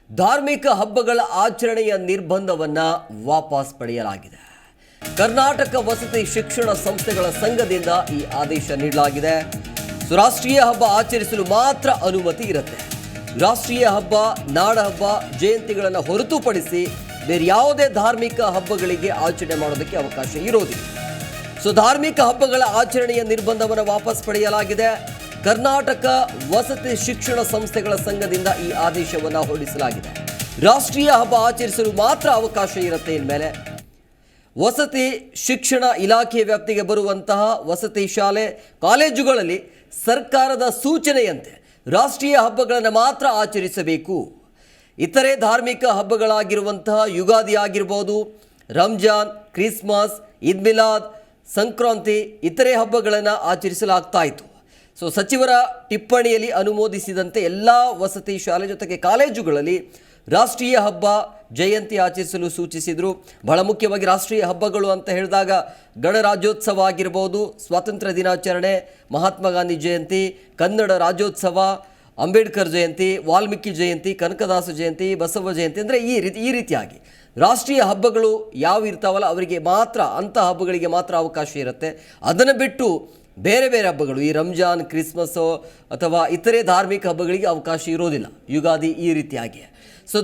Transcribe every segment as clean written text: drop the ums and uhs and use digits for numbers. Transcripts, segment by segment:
ಧಾರ್ಮಿಕ ಹಬ್ಬಗಳ ಆಚರಣೆಯ ನಿರ್ಬಂಧವನ್ನ ವಾಪಸ್ ಪಡೆಯಲಾಗಿದೆ. ಕರ್ನಾಟಕ ವಸತಿ ಶಿಕ್ಷಣ ಸಂಸ್ಥೆಗಳ ಸಂಘದಿಂದ ಈ ಆದೇಶ ನೀಡಲಾಗಿದೆ. ರಾಷ್ಟ್ರೀಯ ಹಬ್ಬ ಆಚರಿಸಲು ಮಾತ್ರ ಅನುಮತಿ ಇರುತ್ತೆ. ರಾಷ್ಟ್ರೀಯ ಹಬ್ಬ, ನಾಡ ಹಬ್ಬ, ಜಯಂತಿಗಳನ್ನು ಹೊರತುಪಡಿಸಿ ಬೇರೆ ಯಾವುದೇ ಧಾರ್ಮಿಕ ಹಬ್ಬಗಳಿಗೆ ಆಚರಣೆ ಮಾಡೋದಕ್ಕೆ ಅವಕಾಶ ಇರೋದಿಲ್ಲ. ಧಾರ್ಮಿಕ ಹಬ್ಬಗಳ ಆಚರಣೆಯ ನಿರ್ಬಂಧವನ್ನು ವಾಪಸ್ ಪಡೆಯಲಾಗಿದೆ. ಕರ್ನಾಟಕ ವಸತಿ ಶಿಕ್ಷಣ ಸಂಸ್ಥೆಗಳ ಸಂಘದಿಂದ ಈ ಆದೇಶವನ್ನು ಹೊರಡಿಸಲಾಗಿದೆ. ರಾಷ್ಟ್ರೀಯ ಹಬ್ಬ ಆಚರಿಸಲು ಮಾತ್ರ ಅವಕಾಶ ಇರುತ್ತೆ. ಇನ್ಮೇಲೆ ವಸತಿ ಶಿಕ್ಷಣ ಇಲಾಖೆ ವ್ಯಾಪ್ತಿಗೆ ಬರುವಂತಹ ವಸತಿ ಶಾಲೆ, ಕಾಲೇಜುಗಳಲ್ಲಿ ಸರ್ಕಾರದ ಸೂಚನೆಯಂತೆ ರಾಷ್ಟ್ರೀಯ ಹಬ್ಬಗಳನ್ನು ಮಾತ್ರ ಆಚರಿಸಬೇಕು. ಇತರೆ ಧಾರ್ಮಿಕ ಹಬ್ಬಗಳಾಗಿರುವಂತಹ ಯುಗಾದಿ ಆಗಿರ್ಬೋದು, ರಂಜಾನ್, ಕ್ರಿಸ್ಮಸ್, ಈದ್ ಮಿಲಾದ್, ಸಂಕ್ರಾಂತಿ, ಇತರೆ ಹಬ್ಬಗಳನ್ನು ಆಚರಿಸಲಾಗ್ತಾ ಇತ್ತು. ಸಚಿವರ ಟಿಪ್ಪಣಿಯಲ್ಲಿ ಅನುಮೋದಿಸಿದಂತೆ ಎಲ್ಲ ವಸತಿ ಶಾಲೆ ಜೊತೆಗೆ ಕಾಲೇಜುಗಳಲ್ಲಿ ರಾಷ್ಟ್ರೀಯ ಹಬ್ಬ, ಜಯಂತಿ ಆಚರಿಸಲು ಸೂಚಿಸಿದರು. ಬಹಳ ಮುಖ್ಯವಾಗಿ ರಾಷ್ಟ್ರೀಯ ಹಬ್ಬಗಳು ಅಂತ ಹೇಳಿದಾಗ ಗಣರಾಜ್ಯೋತ್ಸವ ಆಗಿರ್ಬೋದು, ಸ್ವಾತಂತ್ರ್ಯ ದಿನಾಚರಣೆ, ಮಹಾತ್ಮ ಗಾಂಧಿ ಜಯಂತಿ, ಕನ್ನಡ ರಾಜ್ಯೋತ್ಸವ, ಅಂಬೇಡ್ಕರ್ ಜಯಂತಿ, ವಾಲ್ಮೀಕಿ ಜಯಂತಿ, ಕನಕದಾಸ ಜಯಂತಿ, ಬಸವ ಜಯಂತಿ, ಅಂದರೆ ಈ ರೀತಿಯಾಗಿ ರಾಷ್ಟ್ರೀಯ ಹಬ್ಬಗಳು ಯಾವ ಇರ್ತಾವಲ್ಲ ಅವರಿಗೆ ಮಾತ್ರ, ಅಂಥ ಹಬ್ಬಗಳಿಗೆ ಮಾತ್ರ ಅವಕಾಶ ಇರುತ್ತೆ. ಅದನ್ನು ಬಿಟ್ಟು ಬೇರೆ ಬೇರೆ ಹಬ್ಬಗಳು, ಈ ರಂಜಾನ್, ಕ್ರಿಸ್ಮಸ್ಸು ಅಥವಾ ಇತರೆ ಧಾರ್ಮಿಕ ಹಬ್ಬಗಳಿಗೆ ಅವಕಾಶ ಇರೋದಿಲ್ಲ. ಯುಗಾದಿ ಈ ರೀತಿಯಾಗಿ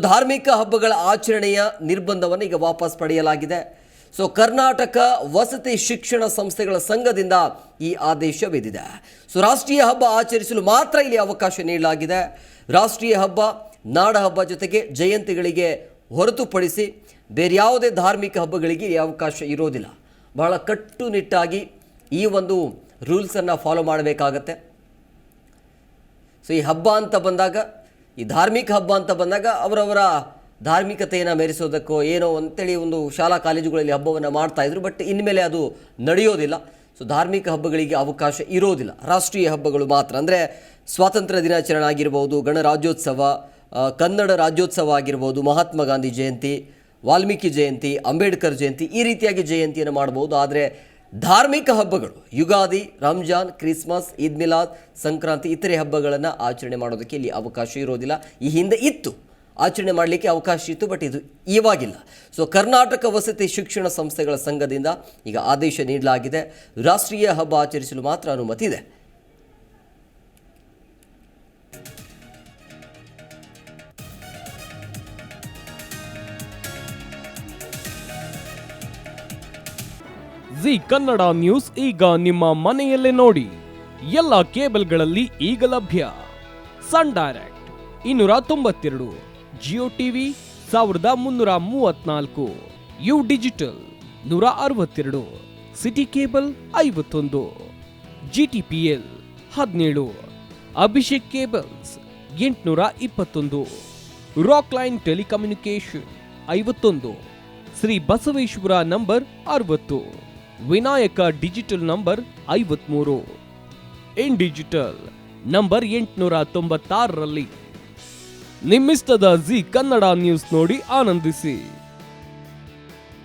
ಧಾರ್ಮಿಕ ಹಬ್ಬಗಳ ಆಚರಣೆಯ ನಿರ್ಬಂಧವನ್ನು ಈಗ ವಾಪಸ್ ಪಡೆಯಲಾಗಿದೆ. ಕರ್ನಾಟಕ ವಸತಿ ಶಿಕ್ಷಣ ಸಂಸ್ಥೆಗಳ ಸಂಘದಿಂದ ಈ ಆದೇಶವಿದೆ. ರಾಷ್ಟ್ರೀಯ ಹಬ್ಬ ಆಚರಿಸಲು ಮಾತ್ರ ಇಲ್ಲಿ ಅವಕಾಶ ನೀಡಲಾಗಿದೆ. ರಾಷ್ಟ್ರೀಯ ಹಬ್ಬ, ನಾಡ ಹಬ್ಬ ಜೊತೆಗೆ ಜಯಂತಿಗಳಿಗೆ ಹೊರತುಪಡಿಸಿ ಬೇರೆ ಯಾವುದೇ ಧಾರ್ಮಿಕ ಹಬ್ಬಗಳಿಗೆ ಈ ಅವಕಾಶ ಇರೋದಿಲ್ಲ. ಬಹಳ ಕಟ್ಟುನಿಟ್ಟಾಗಿ ಈ ಒಂದು ರೂಲ್ಸನ್ನು ಫಾಲೋ ಮಾಡಬೇಕಾಗತ್ತೆ. ಈ ಹಬ್ಬ ಅಂತ ಬಂದಾಗ, ಈ ಧಾರ್ಮಿಕ ಹಬ್ಬ ಅಂತ ಬಂದಾಗ ಅವರವರ ಧಾರ್ಮಿಕತೆಯನ್ನು ಮೆರೆಸೋದಕ್ಕೋ ಏನೋ ಅಂತೇಳಿ ಒಂದು ಶಾಲಾ ಕಾಲೇಜುಗಳಲ್ಲಿ ಹಬ್ಬವನ್ನು ಮಾಡ್ತಾಯಿದ್ರು. ಬಟ್ ಇನ್ಮೇಲೆ ಅದು ನಡೆಯೋದಿಲ್ಲ. ಧಾರ್ಮಿಕ ಹಬ್ಬಗಳಿಗೆ ಅವಕಾಶ ಇರೋದಿಲ್ಲ. ರಾಷ್ಟ್ರೀಯ ಹಬ್ಬಗಳು ಮಾತ್ರ, ಅಂದರೆ ಸ್ವಾತಂತ್ರ್ಯ ದಿನಾಚರಣೆ ಆಗಿರ್ಬೋದು, ಗಣರಾಜ್ಯೋತ್ಸವ, ಕನ್ನಡ ರಾಜ್ಯೋತ್ಸವ ಆಗಿರ್ಬೋದು, ಮಹಾತ್ಮ ಗಾಂಧಿ ಜಯಂತಿ, ವಾಲ್ಮೀಕಿ ಜಯಂತಿ, ಅಂಬೇಡ್ಕರ್ ಜಯಂತಿ, ಈ ರೀತಿಯಾಗಿ ಜಯಂತಿಯನ್ನು ಮಾಡ್ಬೋದು. ಆದರೆ ಧಾರ್ಮಿಕ ಹಬ್ಬಗಳು, ಯುಗಾದಿ, ರಂಜಾನ್, ಕ್ರಿಸ್ಮಸ್, ಈದ್ ಮಿಲಾದ್, ಸಂಕ್ರಾಂತಿ, ಇತರೆ ಹಬ್ಬಗಳನ್ನು ಆಚರಣೆ ಮಾಡೋದಕ್ಕೆ ಇಲ್ಲಿ ಅವಕಾಶ ಇರೋದಿಲ್ಲ. ಈ ಹಿಂದೆ ಇತ್ತು, ಆಚರಣೆ ಮಾಡಲಿಕ್ಕೆ ಅವಕಾಶ ಇತ್ತು, ಬಟ್ ಇದು ಇವಾಗಿಲ್ಲ. ಕರ್ನಾಟಕ ವಸತಿ ಶಿಕ್ಷಣ ಸಂಸ್ಥೆಗಳ ಸಂಘದಿಂದ ಈಗ ಆದೇಶ ನೀಡಲಾಗಿದೆ. ರಾಷ್ಟ್ರೀಯ ಹಬ್ಬ ಆಚರಿಸಲು ಮಾತ್ರ ಅನುಮತಿ ಇದೆ. ಜಿ ಕನ್ನಡ ನ್ಯೂಸ್ ಈಗ ನಿಮ್ಮ ಮನೆಯಲ್ಲೇ ನೋಡಿ. ಎಲ್ಲ ಕೇಬಲ್ಗಳಲ್ಲಿ ಈಗ ಲಭ್ಯ. Sun Direct 292, Jio TV 1334, U digital 162, City cable 51, GTPL 17, Abhishek cables 821, Rock Line telecommunication 51, Shri Basaveshwara number 60, Vinayaka digital number 53, In digital number 896ರಲ್ಲಿ ನಿಮ್ಮಿಸ್ತದ ಜಿ ಕನ್ನಡ ನ್ಯೂಸ್ ನೋಡಿ ಆನಂದಿಸಿ.